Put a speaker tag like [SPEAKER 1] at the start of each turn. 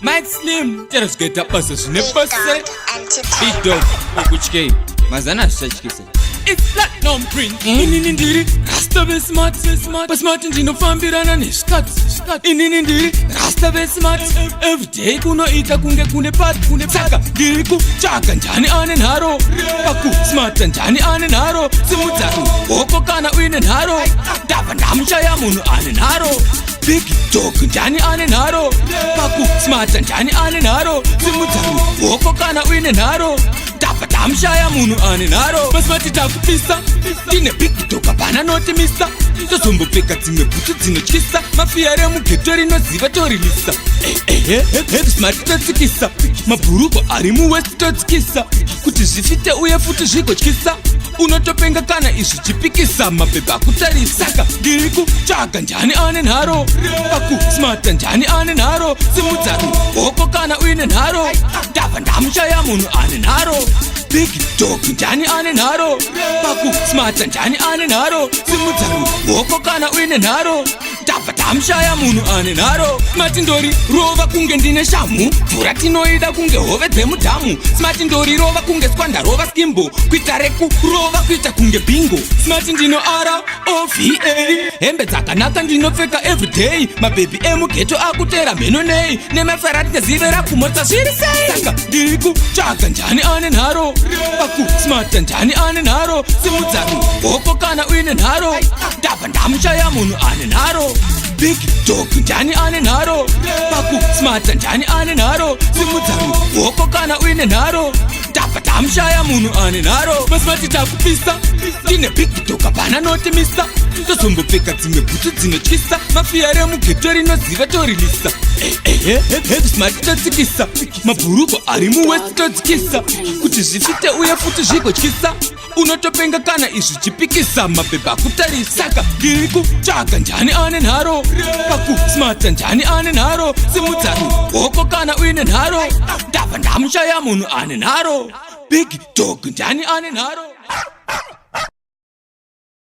[SPEAKER 1] Mike Slim, just get up us as nippers.
[SPEAKER 2] Entertainment.
[SPEAKER 1] Big dog, Okuchke, Mazana Shachkis. It's platinum print. Inindiri, Rasta be smart, but smart and no fambirana nish cut. Inindiri, Rasta be smart. Every day, kuno ita kunde pat kunde saka. Diriku, chaka njani ane naro. Paku, smart and jani ane naro. Simutaku, oko kana win and haro. Dava namshaya munu ane naro. Big dog njani ane naro. Paku, smart and jani ane naro. Simutaku, oko kana win and haro. Dava namshaya munu ane naro. Basmati takupisa, tine big dog apana noti misa. Tozombo peka dzimwe bhutu dzinotyisa. Mafia remugetori noziva torilisa. Heavy smart totsikisa. Mabhuruko ari muwest totsikisa. Kuti zvifite uye futi zvigotyisa. Unotopenga kana izvi chipikisa. Mabhebha akutarisa. Saka ndiri kutsvaga njani ane nharo. Paku smart njani ane nharo. Simudzaru hoko kana uine nharo. Ndabva ndamushaya munhu ane nharo. Big dog njani ane nharo. Paku smart njani ane nharo. Simudzaru hoko kana uine nharo. Ndabva ndamushaya munhu ane nharo. Smart ndori rova kunge ndine shamu. Mvura tinoida kunge hove dzemudhamu. Smart ndori rova kunge skwanda rova skimbo. Kuita reku rova kuita kunge bingo. Smart ndino ROVA. Hembe dzakanaka ndinopfeka everyday. Mabhebi emugeto akutera mheno nei. Nemaferati nezive rakumotsa zviri sei. Saka ndiri kutsvaga njani ane nharo. Paku smart njani ane nharo. Simudzaru hoko kana uine nharo. Ndabva ndamushaya munhu ane nharo. Big dog njani ane nharo. Paku smart njani ane nharo. Simudzaru hoko kana uine nharo. Ndabva ndamushaya munhu ane nharo. Basmati takupisa, tine big dog apana noti misa. Tozombopfeka dzimwe bhutu dzinotyisa. Mafia remugeto rinoziva torilisa. Heavy smart totsikisa. Mabhuruko ari muwest todzikisa. Kuti zvifite uye futi zvigotyisa. Unotopenga kana izvi chipikisa. Mabhebha akutarisa. Saka ndiri kutsvaga njani ane nharo. Paku smart njani ane nharo. Simudzaru hoko kana uine nharo. Ndabva ndamushaya munhu ane nharo. Big dog njani ane nharo.